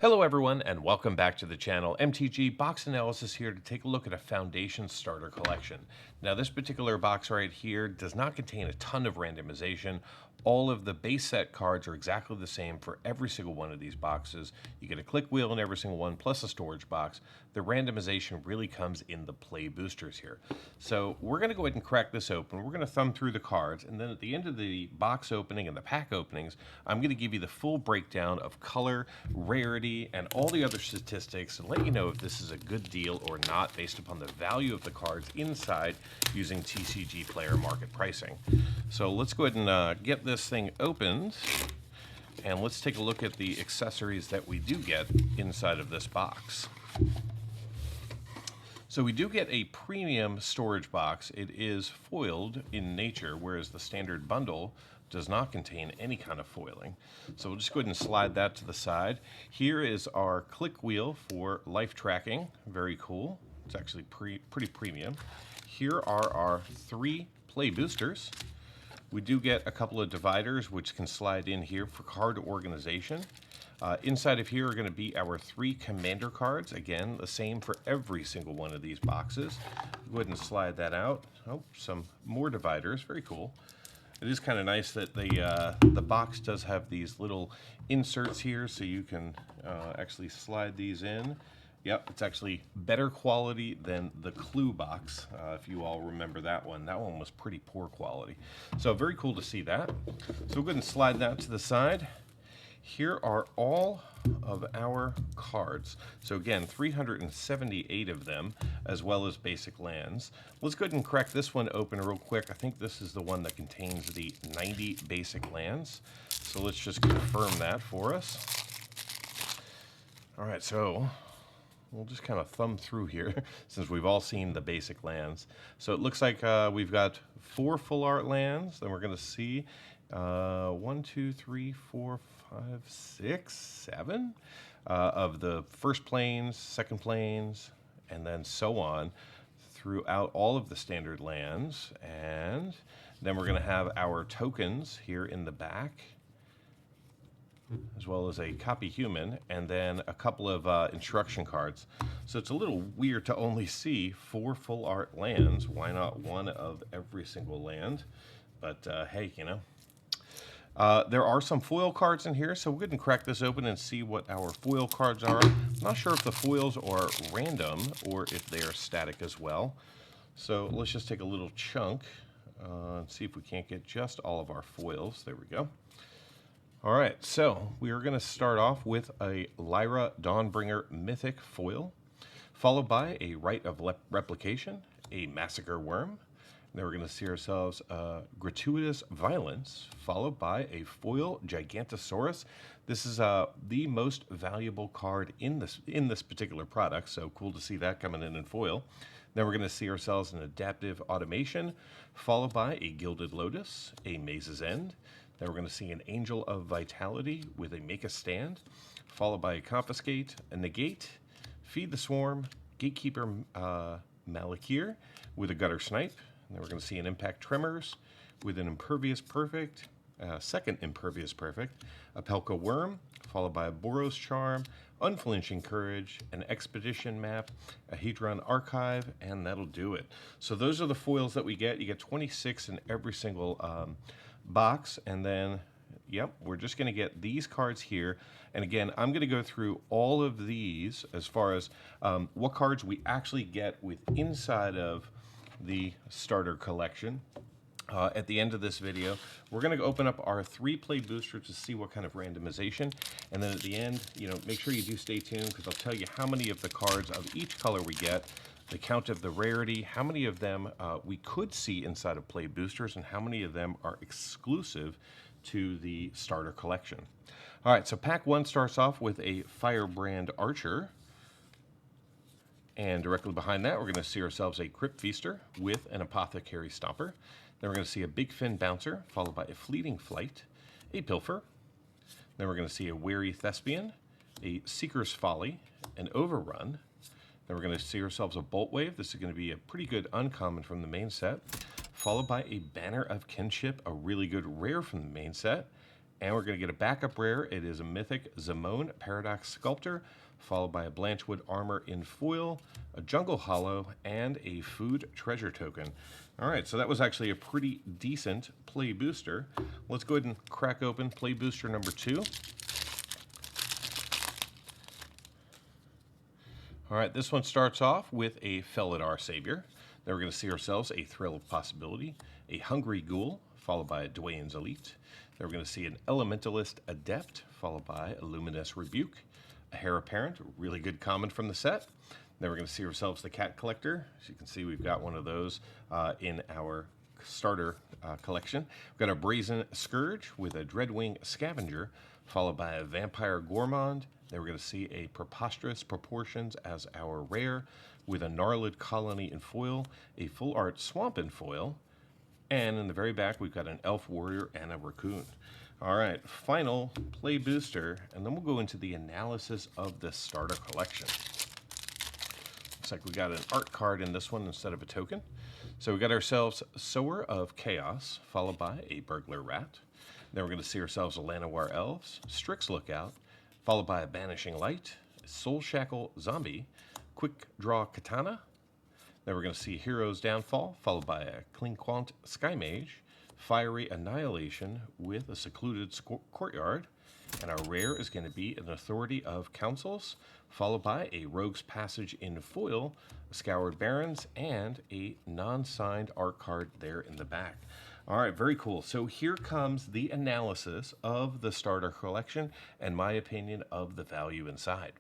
Hello everyone and welcome back to the channel. MTG Box Analysis here to take a look at a Foundation starter collection. Now this particular box right here does not contain a ton of randomization. All of the base set cards are exactly the same for every single one of these boxes. You get a click wheel in every single one plus a storage box. The randomization really comes in the play boosters here. So we're going to go ahead and crack this open. We're going to thumb through the cards, and then at the end of the box opening and the pack openings, I'm going to give you the full breakdown of color, rarity, and all the other statistics and let you know if this is a good deal or not based upon the value of the cards inside using TCG player market pricing. So let's go ahead and get this thing opened, and let's take a look at the accessories that we do get inside of this box. So we do get a premium storage box. It is foiled in nature, whereas the standard bundle does not contain any kind of foiling. So we'll just go ahead and slide that to the side. Here is our click wheel for life tracking. Very cool. It's actually pretty premium. Here are our 3 play boosters. We do get a couple of dividers which can slide in here for card organization. Inside of here are going to be our 3 commander cards. Again, the same for every single one of these boxes. Go ahead and slide that out. Oh, some more dividers. Very cool. It is kind of nice that the box does have these little inserts here, so you can actually slide these in. Yep, it's actually better quality than the Clue box, if you all remember that one. That one was pretty poor quality. So very cool to see that. So we'll go ahead and slide that to the side. Here are all of our cards. So again, 378 of them, as well as basic lands. Let's go ahead and crack this one open real quick. I think this is the one that contains the 90 basic lands. So let's just confirm that for us. All right, so we'll just kind of thumb through here since we've all seen the basic lands. So it looks like we've got 4 full art lands. Then we're going to see 1, 2, 3, 4, 5, 6, 7 of the first planes, second planes, and then so on throughout all of the standard lands. And then we're going to have our tokens here in the back, as well as a copy human, and then a couple of instruction cards. So it's a little weird to only see 4 full art lands. Why not one of every single land? But hey, you know. There are some foil cards in here, so we'll go ahead and crack this open and see what our foil cards are. I'm not sure if the foils are random or if they are static as well. So let's just take a little chunk and see if we can't get just all of our foils. There we go. All right, so we are going to start off with a Lyra Dawnbringer Mythic foil, followed by a Rite of Replication, a Massacre Worm. Then we're going to see ourselves Gratuitous Violence, followed by a foil Gigantosaurus. This is the most valuable card in this particular product, so cool to see that coming in foil. Then we're going to see ourselves an Adaptive Automation, followed by a Gilded Lotus, a Maze's End. Then we're going to see an Angel of Vitality with a Make a Stand, followed by a Confiscate, a Negate, Feed the Swarm, Gatekeeper Malakir with a Gutter Snipe. And then we're going to see an Impact Tremors with an Impervious Perfect, second Impervious Perfect, a Pelka Worm, followed by a Boros Charm, Unflinching Courage, an Expedition Map, a Hedron Archive, and that'll do it. So those are the foils that we get. You get 26 in every single box, and then, yep, we're just going to get these cards here. And again, I'm going to go through all of these as far as what cards we actually get with inside of the starter collection. At the end of this video, we're going to open up our 3 play booster to see what kind of randomization, and then at the end, you know, make sure you do stay tuned because I'll tell you how many of the cards of each color we get, the count of the rarity, how many of them we could see inside of play boosters, and how many of them are exclusive to the starter collection. All right, so pack 1 starts off with a Firebrand Archer. And directly behind that, we're going to see ourselves a Crypt Feaster with an Apothecary Stomper. Then we're going to see a Big Fin Bouncer, followed by a Fleeting Flight, a Pilfer. Then we're going to see a Wary Thespian, a Seeker's Folly, an Overrun. Then we're going to see ourselves a Bolt Wave. This is going to be a pretty good uncommon from the main set, followed by a Banner of Kinship, a really good rare from the main set, And we're going to get a backup rare. It is a Mythic Zamone Paradox Sculptor, followed by a Blanchwood Armor in foil, a Jungle Hollow, and a Food Treasure Token. All right, so that was actually a pretty decent play booster. Let's go ahead and crack open play booster number 2. All right, this one starts off with a Felidar Savior. Then we're going to see ourselves a Thrill of Possibility, a Hungry Ghoul, followed by a Dwayne's Elite. Then we're going to see an Elementalist Adept, followed by a Luminous Rebuke, a Heir Apparent, really good common from the set. Then we're going to see ourselves the Cat Collector. As you can see, we've got one of those in our starter collection. We've got a Brazen Scourge with a Dreadwing Scavenger, followed by a Vampire Gourmand. Then we're going to see a Preposterous Proportions as our rare, with a Gnarled Colony in foil, a Full Art Swamp in foil, and in the very back we've got an Elf Warrior and a Raccoon. All right, final play booster, and then we'll go into the analysis of the starter collection. Looks like we got an art card in this one instead of a token. So we got ourselves Sower of Chaos, followed by a Burglar Rat. Then we're going to see ourselves a Llanowar Elves, Strix Lookout, followed by a Banishing Light, a Soul Shackle Zombie, Quick Draw Katana. Then we're going to see Hero's Downfall, followed by a Clinquant Sky Mage, Fiery Annihilation with a Secluded Courtyard, and our rare is going to be an Authority of Councils, followed by a Rogue's Passage in foil, a Scoured Barrens, and a non-signed art card there in the back. All right, very cool. So here comes the analysis of the starter collection and my opinion of the value inside.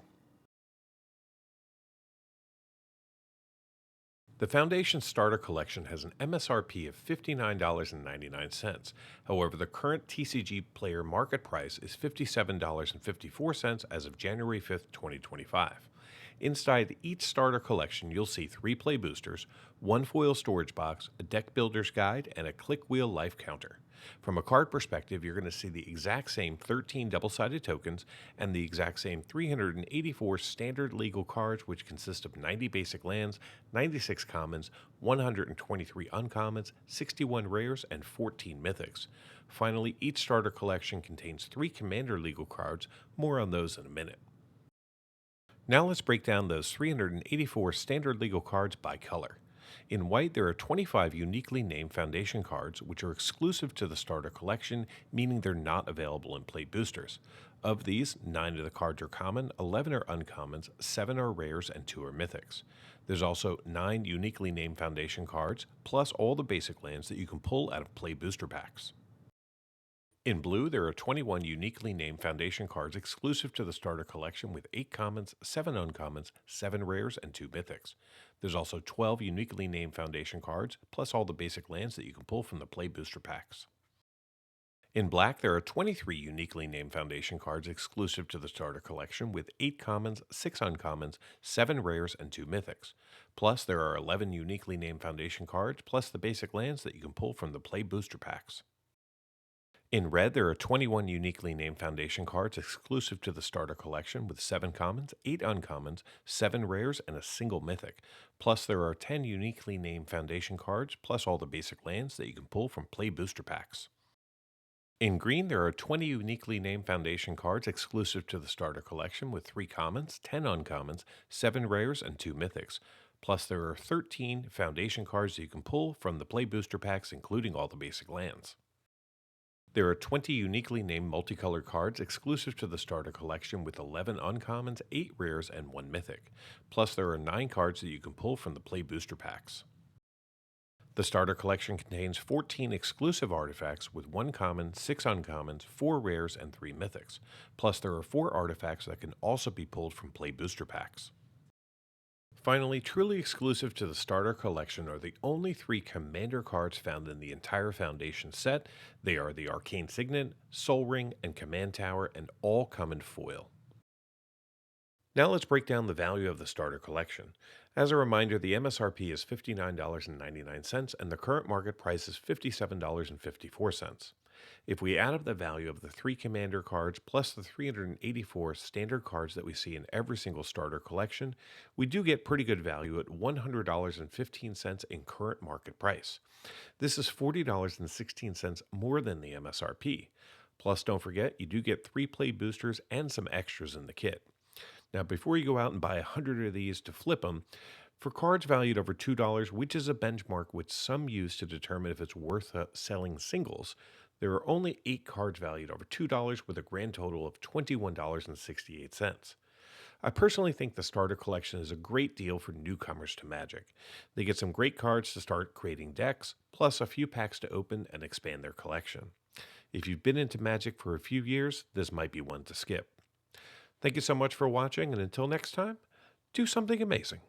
The Foundation Starter Collection has an MSRP of $59.99. However, the current TCG player market price is $57.54 as of January 5th, 2025. Inside each starter collection, you'll see 3 play boosters, 1 foil storage box, a deck builder's guide, and a click wheel life counter. From a card perspective, you're going to see the exact same 13 double-sided tokens and the exact same 384 standard legal cards, which consist of 90 basic lands, 96 commons, 123 uncommons, 61 rares, and 14 mythics. Finally, each starter collection contains 3 commander legal cards, more on those in a minute. Now let's break down those 384 standard legal cards by color. In white, there are 25 uniquely named Foundation cards, which are exclusive to the starter collection, meaning they're not available in play boosters. Of these, 9 of the cards are common, 11 are uncommons, 7 are rares, and 2 are mythics. There's also 9 uniquely named Foundation cards, plus all the basic lands that you can pull out of play booster packs. In blue, there are 21 uniquely named Foundation cards exclusive to the starter collection with 8 commons, 7 uncommons, 7 rares, and 2 mythics. There's also 12 uniquely named Foundation cards, plus all the basic lands that you can pull from the play booster packs. In black, there are 23 uniquely named Foundation cards exclusive to the starter collection with 8 commons, 6 uncommons, 7 rares, and 2 mythics. Plus, there are 11 uniquely named Foundation cards, plus the basic lands that you can pull from the play booster packs. In red, there are 21 uniquely named Foundation cards exclusive to the starter collection with 7 commons, 8 uncommons, 7 rares, and a single mythic. Plus, there are 10 uniquely named Foundation cards, plus all the basic lands that you can pull from play booster packs. In green, there are 20 uniquely named Foundation cards exclusive to the starter collection with 3 commons, 10 uncommons, 7 rares, and 2 mythics. Plus, there are 13 Foundation cards that you can pull from the play booster packs, including all the basic lands. There are 20 uniquely named Multicolor Cards exclusive to the starter collection with 11 uncommons, 8 rares, and 1 mythic. Plus, there are 9 cards that you can pull from the play booster packs. The starter collection contains 14 exclusive artifacts with 1 common, 6 uncommons, 4 rares, and 3 mythics. Plus, there are 4 artifacts that can also be pulled from play booster packs. Finally, truly exclusive to the starter collection are the only 3 commander cards found in the entire Foundation set. They are the Arcane Signet, Soul Ring, and Command Tower, and all come in foil. Now let's break down the value of the starter collection. As a reminder, the MSRP is $59.99 and the current market price is $57.54. If we add up the value of the 3 commander cards plus the 384 standard cards that we see in every single starter collection, we do get pretty good value at $100.15 in current market price. This is $40.16 more than the MSRP. Plus, don't forget, you do get 3 play boosters and some extras in the kit. Now, before you go out and buy 100 of these to flip them, for cards valued over $2, which is a benchmark which some use to determine if it's worth selling singles, there are only 8 cards valued over $2 with a grand total of $21.68. I personally think the starter collection is a great deal for newcomers to Magic. They get some great cards to start creating decks, plus a few packs to open and expand their collection. If you've been into Magic for a few years, this might be one to skip. Thank you so much for watching, and until next time, do something amazing.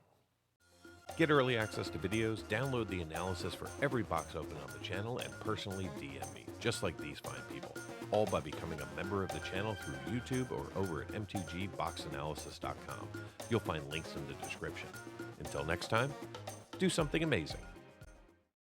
Get early access to videos, download the analysis for every box open on the channel, and personally DM me, just like these fine people, all by becoming a member of the channel through YouTube or over at mtgboxanalysis.com. You'll find links in the description. Until next time, do something amazing.